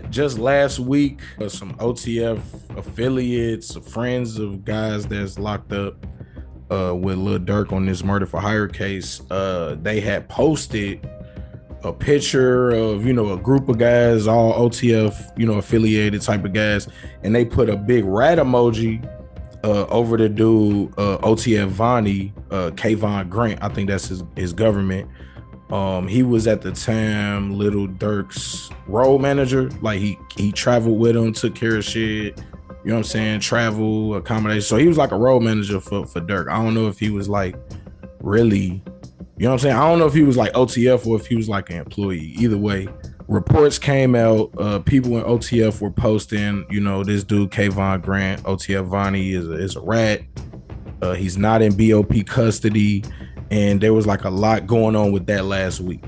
just last week, some OTF affiliates, friends of guys that's locked up with Lil Durk on this murder for hire case, they had posted a picture of, a group of guys, all OTF, affiliated type of guys, and they put a big rat emoji over the dude, OTF Vonni, Kayvon Grant. I think that's his government. He was at the time Lil Durk's road manager. Like he traveled with him, took care of shit. You know what I'm saying? Travel, accommodation. So he was like a road manager for Durk. I don't know if he was like really, you know what I'm saying? I don't know if he was like OTF or if he was like an employee. Either way, reports came out. People in OTF were posting, this dude Kayvon Grant, OTF Vonnie is a rat. He's not in BOP custody. And there was like a lot going on with that last week.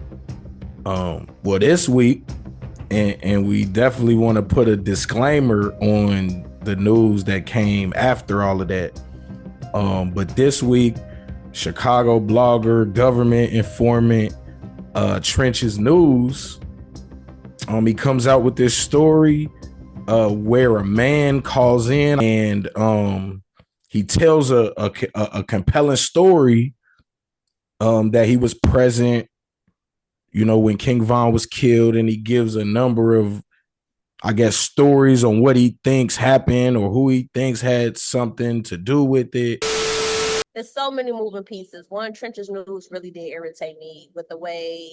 Well, this week, and we definitely want to put a disclaimer on the news that came after all of that. But this week, Chicago blogger, government informant, Trenches News, he comes out with this story where a man calls in and he tells a compelling story that he was present, when King Von was killed, and he gives a number of, I guess, stories on what he thinks happened or who he thinks had something to do with it. There's so many moving pieces. One, Trench's News really did irritate me with the way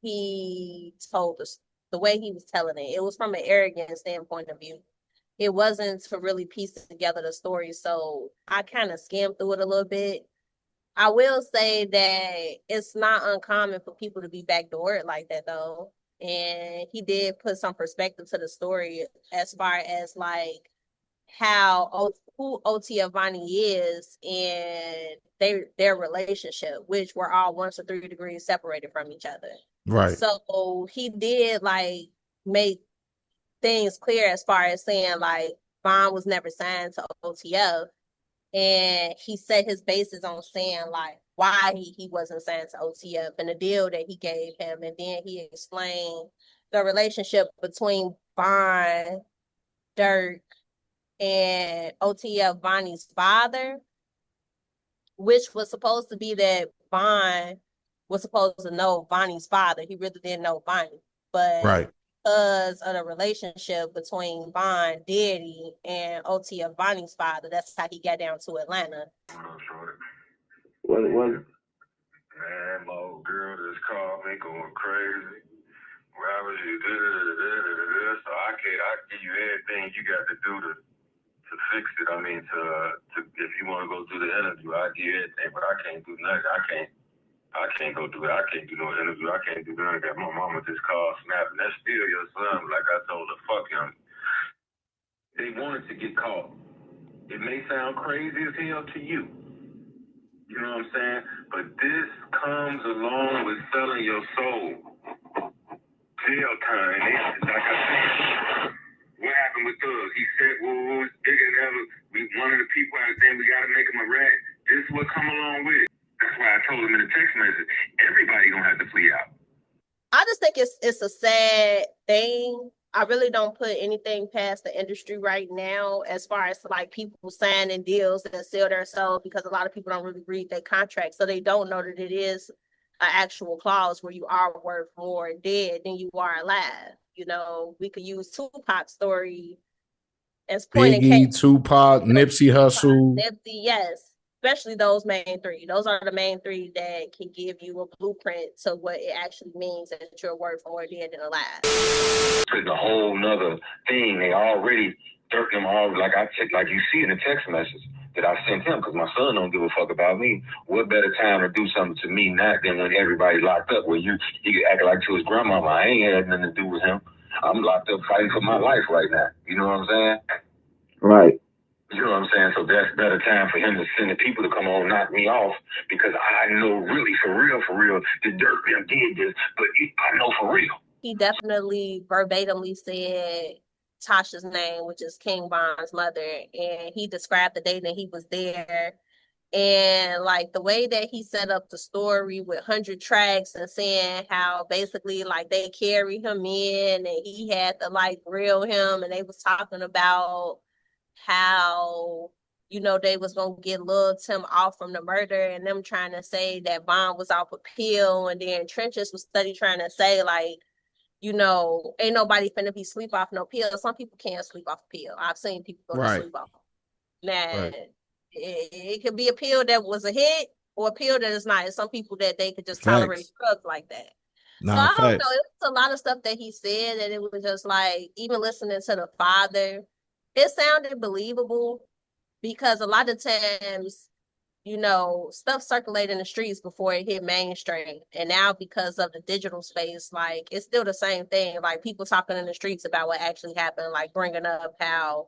he told us, the way he was telling it. It was from an arrogant standpoint of view. It wasn't to really piece together the story. So I kind of skimmed through it a little bit. I will say that it's not uncommon for people to be backdoored like that, though. And he did put some perspective to the story as far as like who OTF Vonni is and their relationship, which were all 1 to 3 degrees separated from each other. Right. So he did like make things clear as far as saying like Von was never signed to OTF. And he set his basis on saying like why he wasn't signed to OTF and the deal that he gave him. And then he explained the relationship between Von, Durk, and OTF Vonnie's father, which was supposed to be that Von was supposed to know Vonnie's father. He really didn't know Vonnie. But right. Because of the relationship between Von Diddy and OTF Vonnie's father, that's how he got down to Atlanta. What? Man, my old girl just called me going crazy. Robert, you so I give you everything you got to do to fix it. I mean, to if you want to go do the interview, I give you everything, but I can't do nothing. I can't go do it. I can't do no interview. I can't do nothing. Got my mama just called snapping. That's still your son. Like I told her, fuck him. They wanted to get caught. It may sound crazy as hell to you. You know what I'm saying? But this comes along with selling your soul. Jail time. Like I said, what happened with Thug? He said, well, it's bigger than ever. One of the people out there, we got to make him a rat. This is what come along with it. That's why I told him in the text message, everybody gonna have to flee out. I just think it's a sad thing. I really don't put anything past the industry right now as far as like people signing deals that sell their soul, because a lot of people don't really read their contract, so they don't know that it is an actual clause where you are worth more dead than you are alive. We could use Tupac's story as point Biggie, Tupac, Nipsey Hussle. Nipsey, yes. Especially those main three. Those are the main three that can give you a blueprint to what it actually means that you're worth more dead than alive. It's a whole nother thing. They already dirt them all, like you see in the text message that I sent him, because my son don't give a fuck about me. What better time to do something to me not than when everybody locked up, where he could act like to his grandmama. I ain't had nothing to do with him. I'm locked up fighting for my life right now. You know what I'm saying? Right. You know what I'm saying? So that's better time for him to send the people to come on knock me off, because I know really, for real, the Durk them did this, but I know for real. He definitely verbatimly said Tasha's name, which is King Von's mother, and he described the day that he was there And like the way that he set up the story with 100 tracks and saying how basically like they carry him in and he had to like grill him, and they was talking about how, you know, they was gonna get Lil Tim off from the murder, and them trying to say that Von was off a pill, and then Trenches was steady trying to say like, you know, ain't nobody finna be sleep off no pill. Some people can't sleep off a pill. I've seen people go to sleep off. Now, it could be a pill that was a hit or a pill that is not. It's some people that they could just tolerate drugs like that. So I don't know. It was a lot of stuff that he said, and it was just like, even listening to the father, it sounded believable, because a lot of times, you know, stuff circulated in the streets before it hit mainstream. And now because of the digital space, like, it's still the same thing. Like, people talking in the streets about what actually happened, like bringing up how,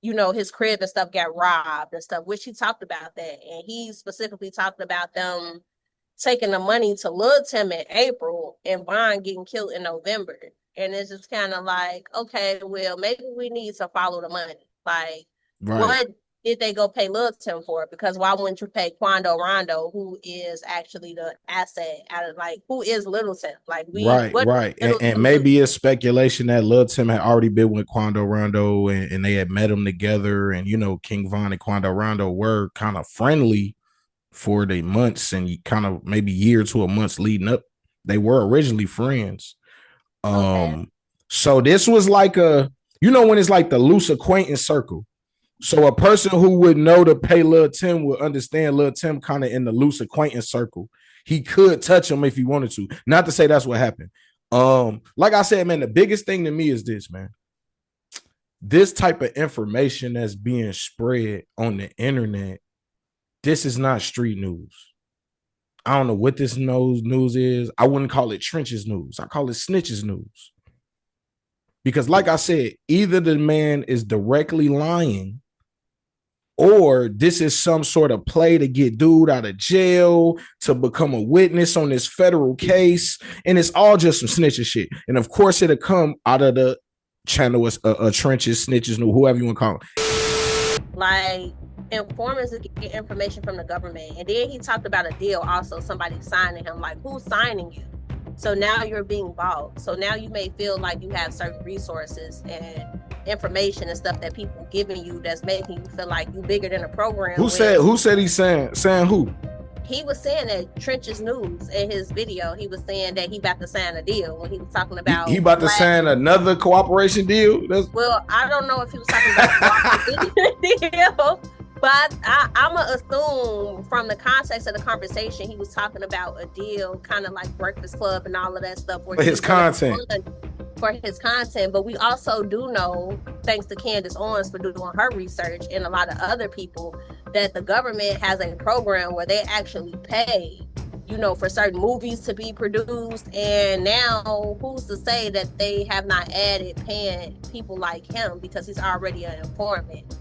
you know, his crib and stuff got robbed and stuff, which he talked about that. And he specifically talked about them taking the money to Lil Tim in April and Von getting killed in November. And it's just kind of like, okay, well, maybe we need to follow the money. Like, what did they go pay Lil Tim for? Because why wouldn't you pay Quando Rondo, who is actually the asset out of, like, who is Little Tim? Like, and maybe it's speculation that Lil Tim had already been with Quando Rondo, and they had met him together, and, you know, King Von and Quando Rondo were kind of friendly for the months and kind of maybe year to a month leading up. They were originally friends. So this was like a, you know, when it's like the loose acquaintance circle. So a person who would know to pay Lil Tim would understand Lil Tim kind of in the loose acquaintance circle. He could touch him if he wanted to. Not to say that's what happened. Like I said, man, the biggest thing to me is this, man. This type of information that's being spread on the internet, this is not street news. I don't know what this news is. I wouldn't call it trenches news. I call it snitches news. Because like I said, either the man is directly lying, or this is some sort of play to get dude out of jail, to become a witness on this federal case. And it's all just some snitching shit. And of course, it'll come out of the channel trenches, snitches, whoever you want to call it. Like, informants get information from the government. And then he talked about a deal also, somebody signing him. Like, who's signing you? So now you're being bought. So now you may feel like you have certain resources and information and stuff that people giving you that's making you feel like you bigger than a program. Who said he's saying who? He was saying that Trenches News in his video, he was saying that he about to sign a deal when he was talking about he about to sign another cooperation deal. Well, I don't know if he was talking about cooperation deal. But I'm going to assume from the context of the conversation, he was talking about a deal kind of like Breakfast Club and all of that stuff. For his content. For his content. But we also do know, thanks to Candace Owens for doing her research and a lot of other people, that the government has a program where they actually pay, you know, for certain movies to be produced. And now who's to say that they have not added paying people like him because he's already an informant.